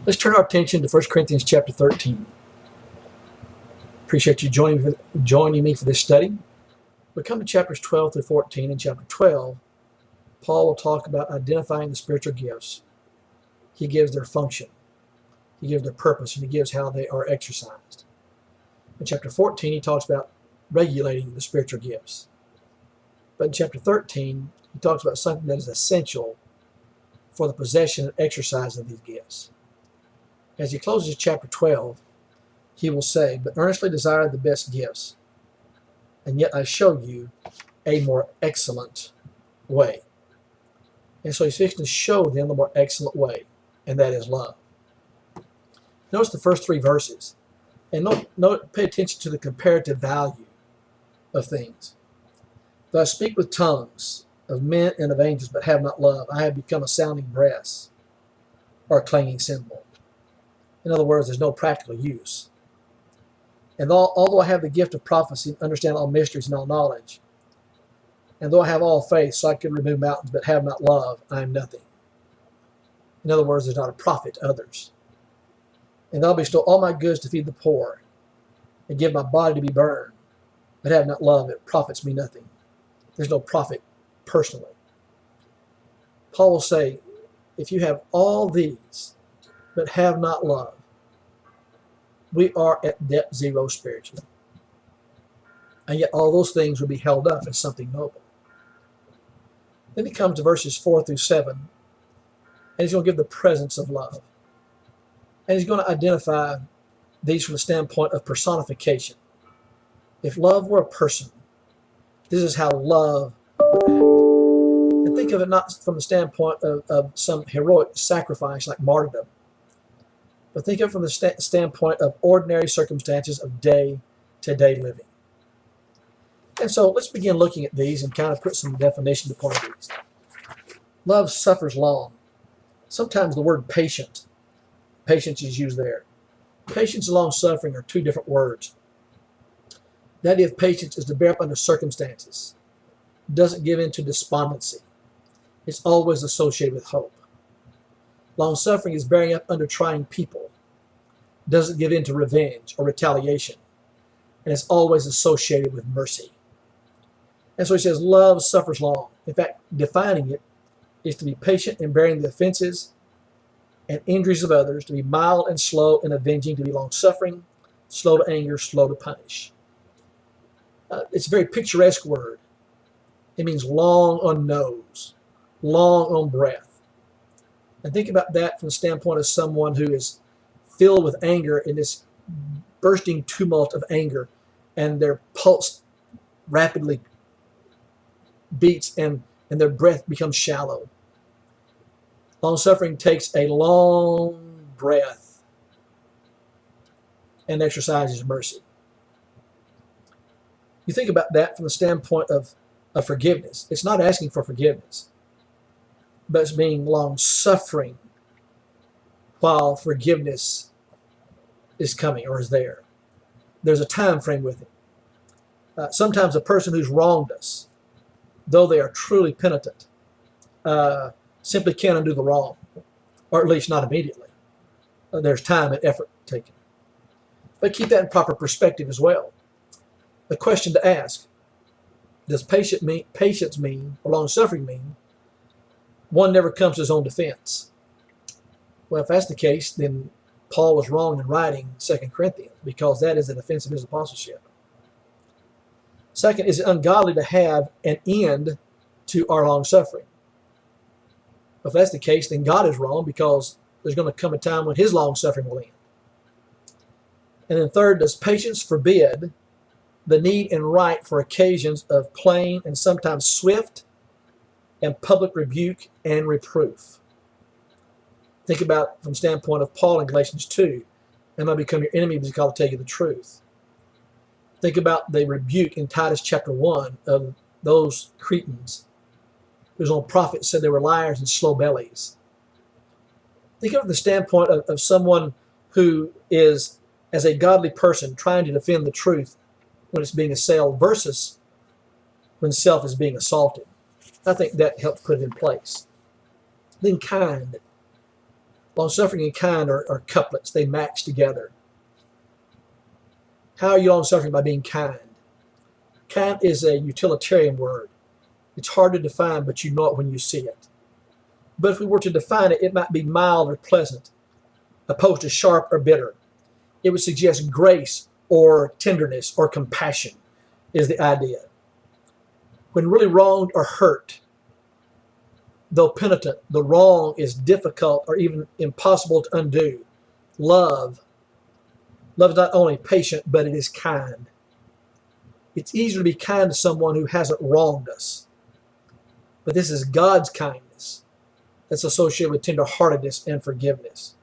Let's turn our attention to 1 Corinthians chapter 13. Appreciate you joining me for this study. We come to chapters 12 through 14. In chapter 12, Paul will talk about identifying the spiritual gifts. He gives their function, he gives their purpose, and he gives how they are exercised. In chapter 14, he talks about regulating the spiritual gifts. But in chapter 13, he talks about something that is essential for the possession and exercise of these gifts. As he closes chapter 12, he will say, "But earnestly desire the best gifts, and yet I show you a more excellent way." And so he's fixing to show them the more excellent way, and that is love. Notice the first three verses, and pay attention to the comparative value of things. "Though I speak with tongues of men and of angels, but have not love, I have become a sounding brass or a clanging cymbal." In other words, there's no practical use. "And although I have the gift of prophecy and understand all mysteries and all knowledge, and though I have all faith so I can remove mountains, but have not love, I am nothing." In other words, there's not a profit to others. "And though I bestow all my goods to feed the poor, and give my body to be burned, but have not love, it profits me nothing." There's no profit personally. Paul will say, if you have all these, but have not love, we are at depth zero spiritually. And yet all those things will be held up as something noble. Then he comes to verses 4 through 7, and he's going to give the presence of love. And he's going to identify these from the standpoint of personification. If love were a person, this is how love would act. And think of it not from the standpoint of some heroic sacrifice like martyrdom, but think of it from the standpoint of ordinary circumstances of day-to-day living. And so let's begin looking at these and kind of put some definition to part of these. Love suffers long. Sometimes the word patience is used there. Patience and long-suffering are two different words. The idea of patience is to bear up under circumstances. It doesn't give in to despondency. It's always associated with hope. Long-suffering is bearing up under trying people. It doesn't give in to revenge or retaliation. And it's always associated with mercy. And so he says, love suffers long. In fact, defining it is to be patient in bearing the offenses and injuries of others, to be mild and slow in avenging, to be long-suffering, slow to anger, slow to punish. It's a very picturesque word. It means long on nose, long on breath. And think about that from the standpoint of someone who is filled with anger in this bursting tumult of anger, and their pulse rapidly beats and their breath becomes shallow. Long-suffering takes a long breath and exercises mercy. You think about that from the standpoint of forgiveness. It's not asking for forgiveness, but it's being long-suffering while forgiveness is coming or is there. There's a time frame with it. Sometimes a person who's wronged us, though they are truly penitent, simply can't undo the wrong, or at least not immediately. There's time and effort taken. But keep that in proper perspective as well. The question to ask, does patience mean, or long-suffering mean, one never comes to his own defense? Well, if that's the case, then Paul was wrong in writing 2 Corinthians, because that is a defense of his apostleship. Second, is it ungodly to have an end to our long-suffering? If that's the case, then God is wrong, because there's going to come a time when his long-suffering will end. And then third, does patience forbid the need and right for occasions of plain and sometimes swift and public rebuke and reproof? Think about from the standpoint of Paul in Galatians 2, "Am I become your enemy because I'll tell you the truth?" Think about the rebuke in Titus chapter 1 of those Cretans whose own prophet said they were liars and slow bellies. Think of the standpoint of someone who is, as a godly person, trying to defend the truth when it's being assailed versus when self is being assaulted. I think that helps put it in place. Then kind. Long-suffering and kind are couplets. They match together. How are you long-suffering? By being kind. Kind is a utilitarian word. It's hard to define, but you know it when you see it. But if we were to define it, it might be mild or pleasant, opposed to sharp or bitter. It would suggest grace or tenderness or compassion is the idea. When really wronged or hurt, though penitent, the wrong is difficult or even impossible to undo. Love is not only patient, but it is kind. It's easier to be kind to someone who hasn't wronged us. But this is God's kindness that's associated with tenderheartedness and forgiveness.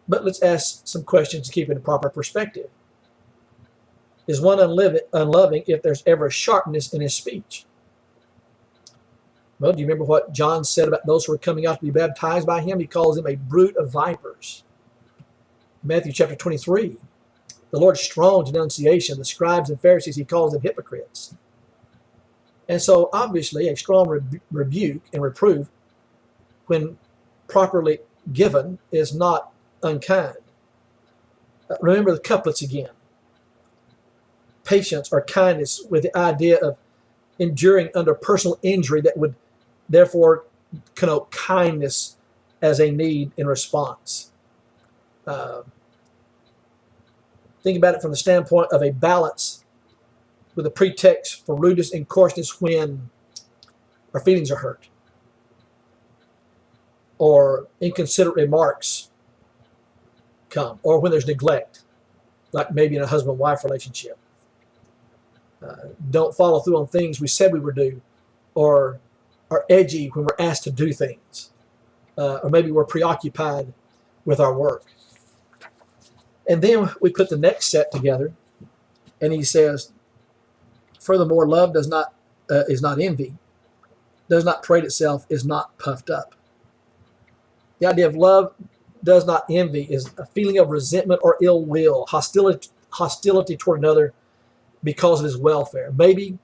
But let's ask some questions to keep it in proper perspective. Is one unloving if there's ever sharpness in his speech? Well, do you remember what John said about those who are coming out to be baptized by him? He calls them a brood of vipers. In Matthew chapter 23, the Lord's strong denunciation, the scribes and Pharisees, he calls them hypocrites. And so, obviously, a strong rebuke and reproof, when properly given, is not unkind. Remember the couplets again. Patience or kindness with the idea of enduring under personal injury that would therefore connote kindness as a need in response. Think about it from the standpoint of a balance with a pretext for rudeness and coarseness when our feelings are hurt, or inconsiderate remarks come, or when there's neglect, like maybe in a husband-wife relationship. Don't follow through on things we said we would do, or are edgy when we're asked to do things, or maybe we're preoccupied with our work. And then we put the next set together, and he says, furthermore, love is not envy, does not parade itself, is not puffed up. The idea of love does not envy is a feeling of resentment or ill will, hostility toward another because of his welfare. Maybe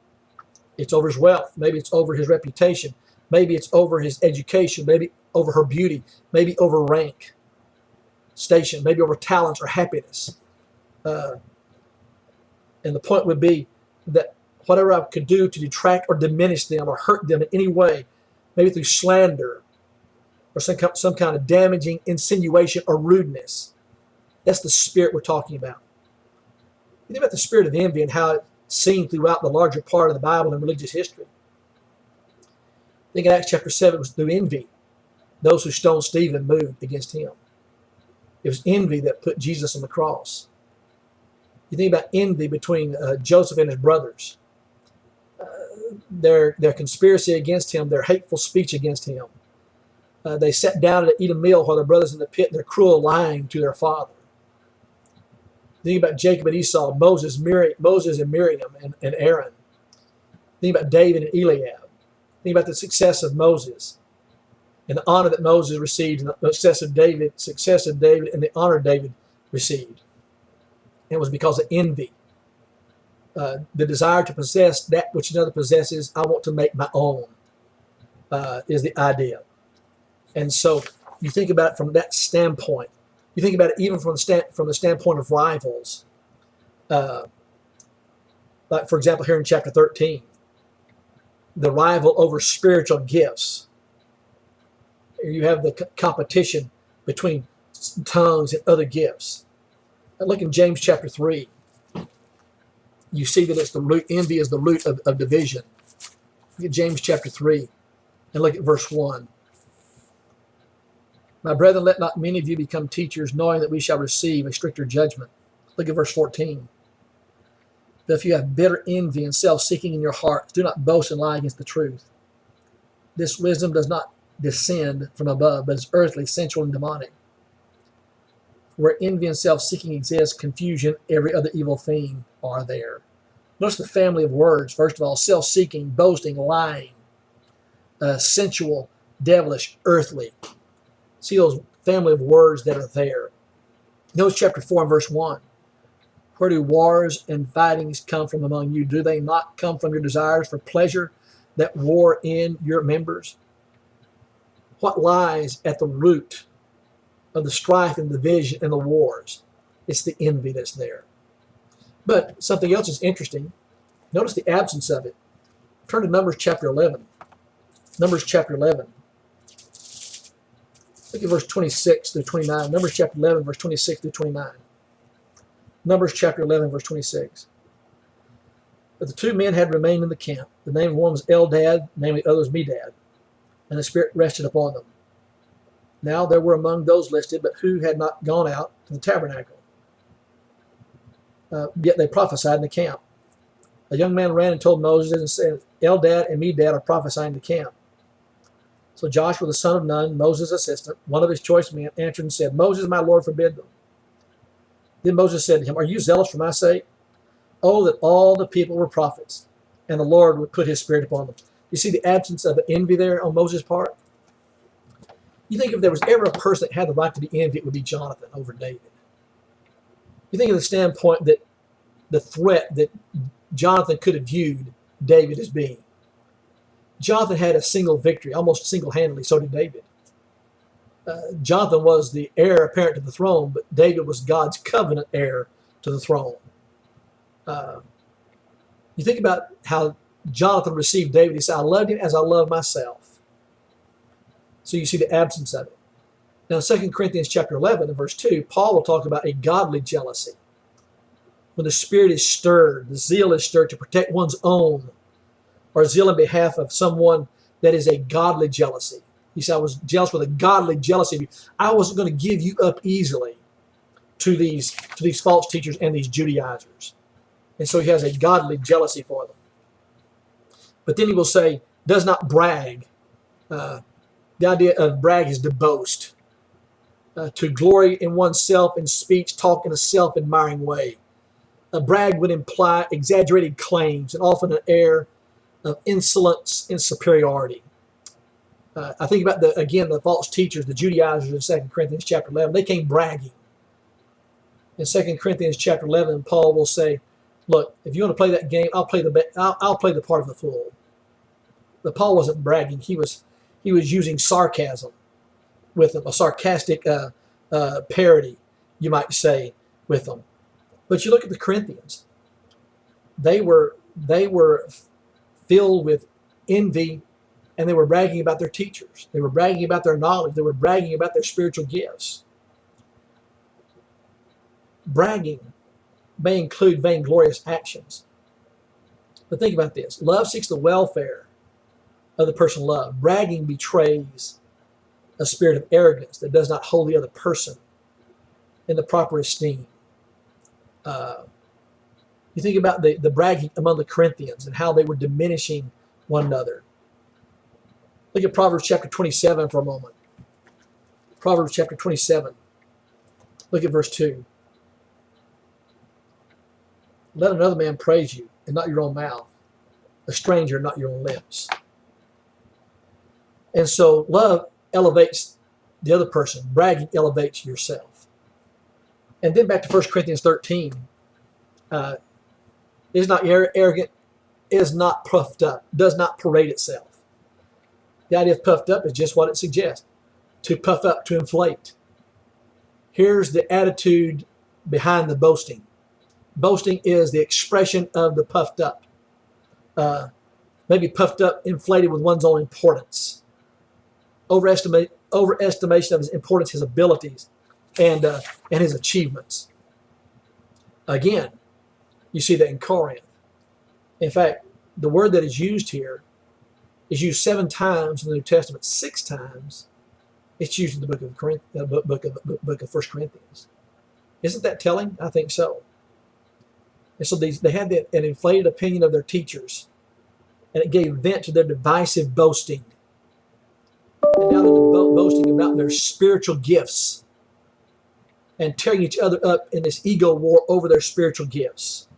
it's over his wealth. Maybe it's over his reputation. Maybe it's over his education. Maybe over her beauty. Maybe over rank, station. Maybe over talents or happiness. And the point would be that whatever I could do to detract or diminish them or hurt them in any way, maybe through slander or some kind of damaging insinuation or rudeness, that's the spirit we're talking about. You think about the spirit of envy and how it's seen throughout the larger part of the Bible and religious history. I think in Acts chapter 7 it was through envy. Those who stoned Stephen moved against him. It was envy that put Jesus on the cross. You think about envy between Joseph and his brothers. Their conspiracy against him, their hateful speech against him. They sat down to eat a meal while their brothers in the pit, their cruel lying to their father. Think about Jacob and Esau, Moses and Miriam and Aaron. Think about David and Eliab. Think about the success of Moses and the honor that Moses received, and the success of David, and the honor David received. And it was because of envy. The desire to possess that which another possesses, I want to make my own, is the idea. And so you think about it from that standpoint. You think about it even from the standpoint of rivals. Like, for example, here in chapter 13, the rival over spiritual gifts. You have the competition between tongues and other gifts. And look in James chapter 3. You see that it's the root, envy is the root of division. Look at James chapter 3 and look at verse 1. My brethren, let not many of you become teachers, knowing that we shall receive a stricter judgment. Look at verse 14. But if you have bitter envy and self-seeking in your hearts, do not boast and lie against the truth. This wisdom does not descend from above, but is earthly, sensual, and demonic. Where envy and self-seeking exist, confusion, every other evil thing are there. Notice the family of words. First of all, self-seeking, boasting, lying, sensual, devilish, earthly. See those family of words that are there. Notice chapter 4 and verse 1. Where do wars and fightings come from among you? Do they not come from your desires for pleasure that war in your members? What lies at the root of the strife and the division and the wars. It's the envy that's there. But something else is interesting. Notice the absence of it. Turn to Numbers chapter 11. Numbers chapter 11. Look at verse 26 through 29. Numbers chapter 11, verse 26 through 29. Numbers chapter 11, verse 26. But the two men had remained in the camp. The name of one was Eldad, the name of the other was Medad. And the Spirit rested upon them. Now there were among those listed, but who had not gone out to the tabernacle. Yet they prophesied in the camp. A young man ran and told Moses and said, Eldad and Medad are prophesying in the camp. So Joshua the son of Nun, Moses' assistant, one of his choice men, answered and said, Moses, my Lord, forbid them. Then Moses said to him, Are you zealous for my sake? Oh, that all the people were prophets, and the Lord would put his Spirit upon them. You see the absence of envy there on Moses' part? You think if there was ever a person that had the right to be envied, it would be Jonathan over David. You think of the standpoint that the threat that Jonathan could have viewed David as being. Jonathan had a single victory, almost single-handedly, so did David. Jonathan was the heir apparent to the throne, but David was God's covenant heir to the throne. You think about how Jonathan received David. He said, I loved him as I love myself. So you see the absence of it. Now, in 2 Corinthians chapter 11 and verse 2, Paul will talk about a godly jealousy. When the spirit is stirred, the zeal is stirred to protect one's own, or zeal in behalf of someone that is a godly jealousy. He said, I was jealous with a godly jealousy of you. I wasn't going to give you up easily to these false teachers and these Judaizers. And so he has a godly jealousy for them. But then he will say, does not brag. The idea of brag is to boast, to glory in oneself in speech, talk in a self-admiring way. A brag would imply exaggerated claims and often an air of insolence and superiority. I think about, the false teachers, the Judaizers in 2 Corinthians chapter 11. They came bragging. In 2 Corinthians chapter 11, Paul will say, look, if you want to play that game, I'll play the part of the fool. But Paul wasn't bragging. He was using sarcasm with them, a sarcastic parody, you might say, with them. But you look at the Corinthians. They were filled with envy, and they were bragging about their teachers. They were bragging about their knowledge. They were bragging about their spiritual gifts. Bragging may include vainglorious actions. But think about this. Love seeks the welfare of the person loved. Bragging betrays a spirit of arrogance that does not hold the other person in the proper esteem. You think about the bragging among the Corinthians and how they were diminishing one another. Look at Proverbs chapter 27 for a moment. Proverbs chapter 27. Look at verse 2. Let another man praise you, and not your own mouth. A stranger, not your own lips. And so love elevates the other person. Bragging elevates yourself. And then back to 1 Corinthians 13. Is not arrogant, is not puffed up, does not parade itself. The idea of puffed up is just what it suggests. To puff up, to inflate. Here's the attitude behind the boasting. Boasting is the expression of the puffed up. Maybe puffed up, inflated with one's own importance. Overestimation of his importance, his abilities, and his achievements. Again, you see that in Corinth. In fact, the word that is used here is used 7 times in the New Testament. 6 times it's used in the book of 1 Corinthians. Isn't that telling? I think so. And so they had an inflated opinion of their teachers, and it gave vent to their divisive boasting. And now they're boasting about their spiritual gifts and tearing each other up in this ego war over their spiritual gifts.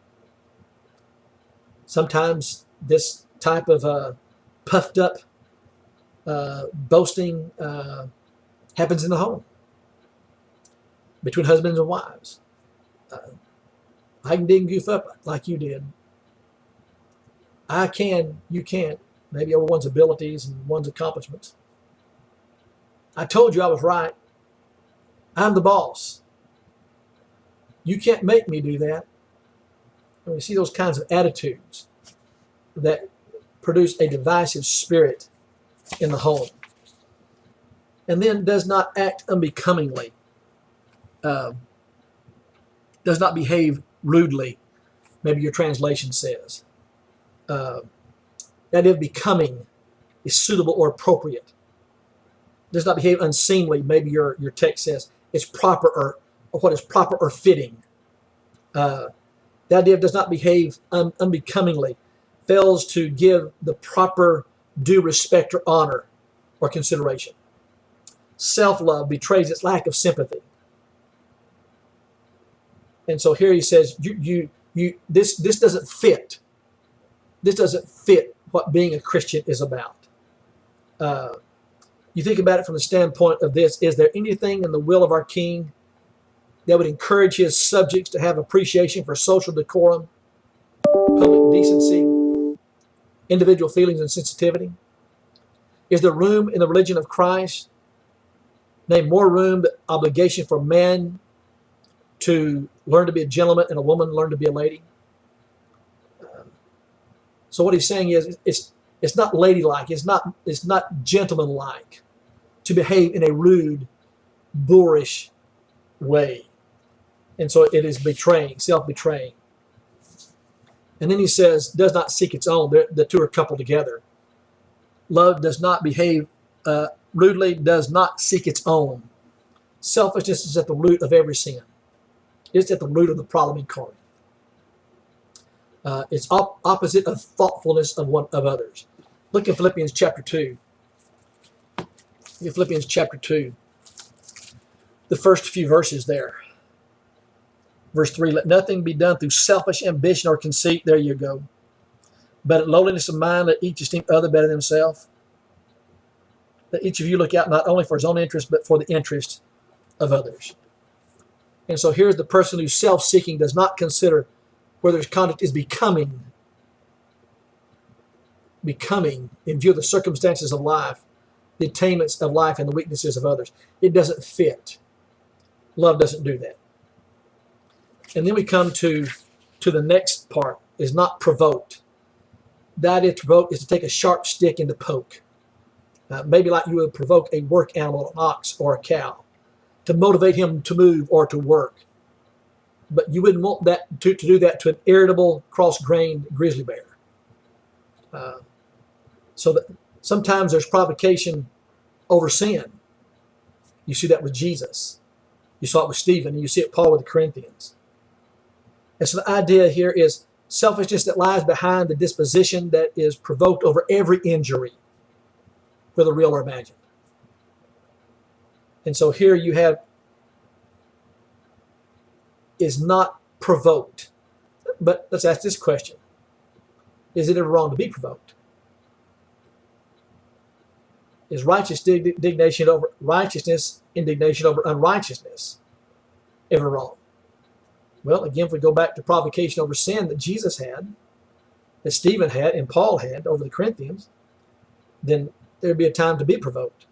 Sometimes this type of puffed up boasting happens in the home between husbands and wives. I can dig and goof up like you did. I can, you can't, maybe over one's abilities and one's accomplishments. I told you I was right. I'm the boss. You can't make me do that. And we see those kinds of attitudes that produce a divisive spirit in the home. And then does not act unbecomingly, does not behave rudely, maybe your translation says. That if becoming is suitable or appropriate. Does not behave unseemly, maybe your text says. It's proper or what is proper or fitting. The idea of does not behave unbecomingly, fails to give the proper due respect or honor or consideration. Self-love betrays its lack of sympathy. And so here he says, this doesn't fit. This doesn't fit what being a Christian is about. You think about it from the standpoint of this, is there anything in the will of our King that would encourage his subjects to have appreciation for social decorum, public decency, individual feelings and sensitivity? Is there room in the religion of Christ, nay, more room, the obligation for man to learn to be a gentleman and a woman learn to be a lady? So what he's saying is it's not ladylike, it's not gentlemanlike to behave in a rude, boorish way. And so it is betraying, self-betraying. And then he says, does not seek its own. The two are coupled together. Love does not behave rudely, does not seek its own. Selfishness is at the root of every sin. It's at the root of the problem in Corinth. It's opposite of thoughtfulness of others. Look at Philippians chapter 2. Look at Philippians chapter 2. The first few verses there. Verse 3, let nothing be done through selfish ambition or conceit. There you go. But in lowliness of mind, let each esteem other better than himself. Let each of you look out not only for his own interest, but for the interest of others. And so here's the person who's self-seeking, does not consider whether his conduct is becoming in view of the circumstances of life, the attainments of life, and the weaknesses of others. It doesn't fit. Love doesn't do that. And then we come to the next part, is not provoked. The idea to provoke is to take a sharp stick and to poke. Maybe like you would provoke a work animal, an ox or a cow, to motivate him to move or to work. But you wouldn't want that to do that to an irritable, cross-grained grizzly bear. So that sometimes there's provocation over sin. You see that with Jesus. You saw it with Stephen, and you see it, Paul, with the Corinthians. And so the idea here is selfishness that lies behind the disposition that is provoked over every injury, whether real or imagined. And so here you have, is not provoked. But let's ask this question. Is it ever wrong to be provoked? Is indignation over unrighteousness ever wrong? Well, again, if we go back to provocation over sin that Jesus had, that Stephen had, and Paul had over the Corinthians, then there'd be a time to be provoked.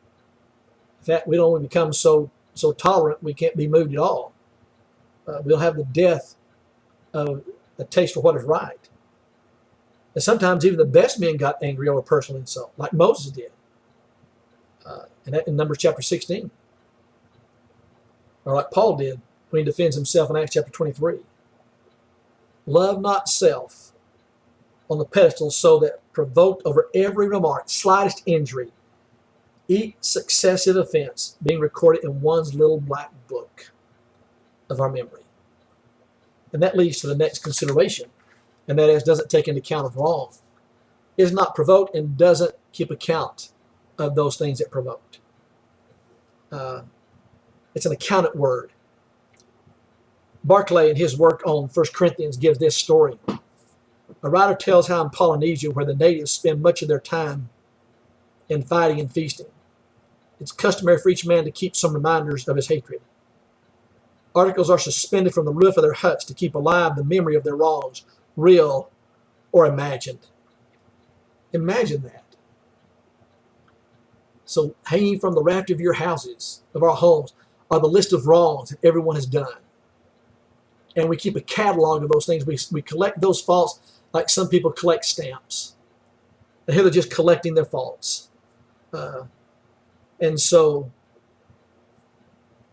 In fact, we don't want to become so tolerant we can't be moved at all. We'll have the death of a taste for what is right. And sometimes even the best men got angry over personal insult, like Moses did. And that in Numbers chapter 16. Or like Paul did when he defends himself in Acts chapter 23. Love not self on the pedestal, so that provoked over every remark, slightest injury, each successive offense being recorded in one's little black book of our memory. And that leads to the next consideration, and that is, doesn't take into account of wrong. Is not provoked and doesn't keep account of those things that provoked. It's an accountant word. Barclay, in his work on 1 Corinthians, gives this story. A writer tells how in Polynesia, where the natives spend much of their time in fighting and feasting, it's customary for each man to keep some reminders of his hatred. Articles are suspended from the roof of their huts to keep alive the memory of their wrongs, real or imagined. Imagine that. So hanging from the rafter of your houses, of our homes, are the list of wrongs that everyone has done. And we keep a catalog of those things. We collect those faults like some people collect stamps. And here they're just collecting their faults. And so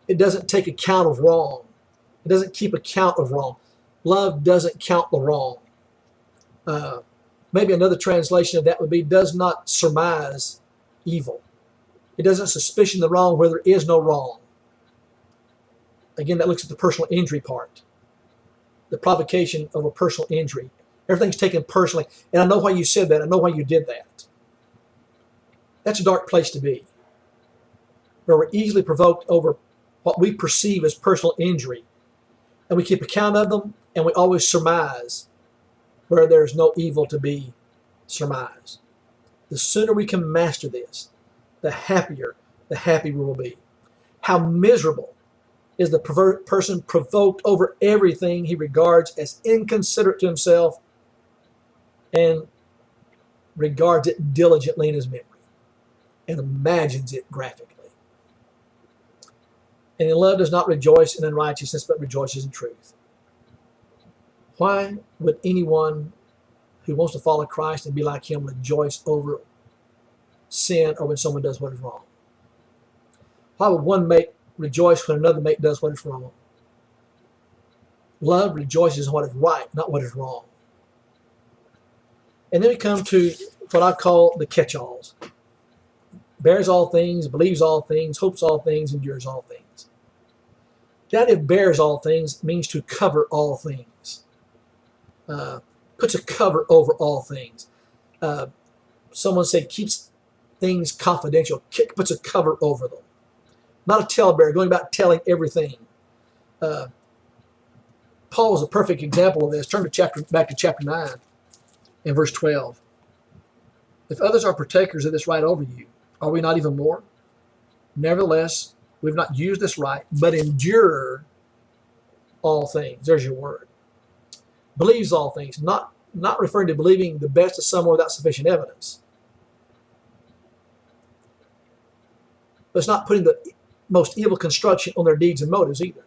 it doesn't take account of wrong. It doesn't keep account of wrong. Love doesn't count the wrong. Maybe another translation of that would be, does not surmise evil. It doesn't suspicion the wrong where there is no wrong. Again, that looks at the personal injury part. The provocation of a personal injury. Everything's taken personally. And I know why you said that. I know why you did that. That's a dark place to be, where we're easily provoked over what we perceive as personal injury. And we keep account of them, and we always surmise where there's no evil to be surmised. The sooner we can master this, the happier we will be. How miserable is the person provoked over everything he regards as inconsiderate to himself and regards it diligently in his memory and imagines it graphically. And in love does not rejoice in unrighteousness, but rejoices in truth. Why would anyone who wants to follow Christ and be like him rejoice over sin or when someone does what is wrong? Why would one mate rejoice when another mate does what is wrong? Love rejoices in what is right, not what is wrong. And then we come to what I call the catch-alls. Bears all things, believes all things, hopes all things, endures all things. The idea of bears all things means to cover all things. Puts a cover over all things. Someone said keeps things confidential, puts a cover over them. Not a talebearer, going about telling everything. Paul is a perfect example of this. Turn back to chapter 9 and verse 12. If others are partakers of this right over you, are we not even more? Nevertheless, we've not used this right, but endure all things. There's your word. Believes all things, not referring to believing the best of someone without sufficient evidence. But it's not putting the most evil construction on their deeds and motives either.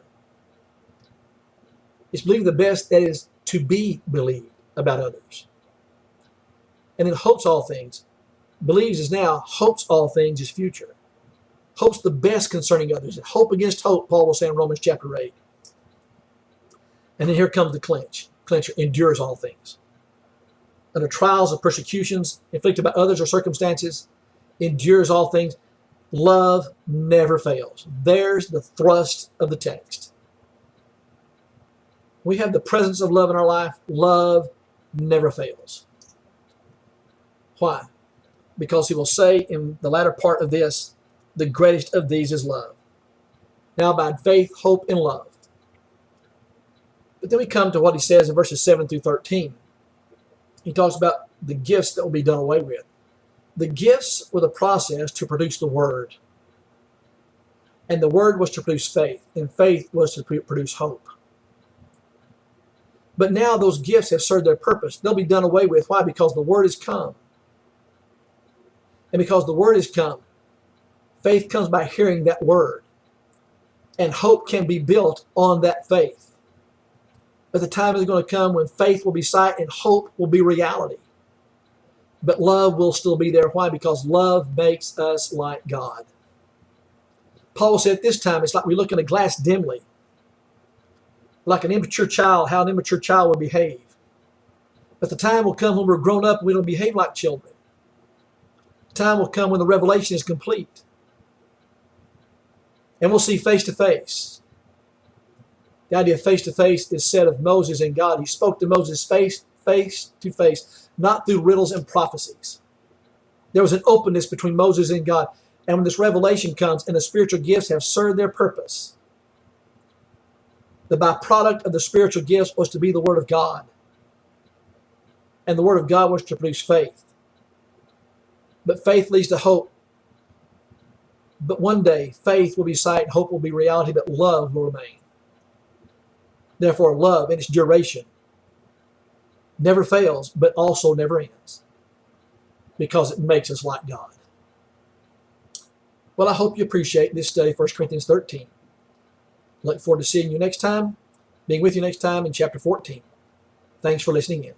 It's believing the best that is to be believed about others. And then hopes all things. Believes is now, hopes all things is future. Hopes the best concerning others. Hope against hope, Paul will say in Romans chapter 8. And then here comes the clincher, endures all things. Under trials or persecutions inflicted by others or circumstances, endures all things. Love never fails. There's the thrust of the text. We have the presence of love in our life. Love never fails. Why? Because he will say in the latter part of this, the greatest of these is love. Now abide faith, hope, and love. But then we come to what he says in verses 7 through 13. He talks about the gifts that will be done away with. The gifts were the process to produce the word. And the word was to produce faith. And faith was to produce hope. But now those gifts have served their purpose. They'll be done away with. Why? Because the word has come. And because the word has come, faith comes by hearing that word. And hope can be built on that faith. But the time is going to come when faith will be sight and hope will be reality. But love will still be there. Why? Because love makes us like God. Paul said at this time, it's like we look in a glass dimly. Like an immature child, how an immature child would behave. But the time will come when we're grown up and we don't behave like children. The time will come when the revelation is complete. And we'll see face to face. The idea of face to face is said of Moses and God. He spoke to Moses face to face, not through riddles and prophecies. There was an openness between Moses and God. And when this revelation comes and the spiritual gifts have served their purpose, the byproduct of the spiritual gifts was to be the Word of God. And the Word of God was to produce faith. But faith leads to hope. But one day, faith will be sight, hope will be reality, but love will remain. Therefore, love in its duration never fails, but also never ends, because it makes us like God. Well, I hope you appreciate this study, 1 Corinthians 13. Look forward to seeing you next time, being with you next time in chapter 14. Thanks for listening in.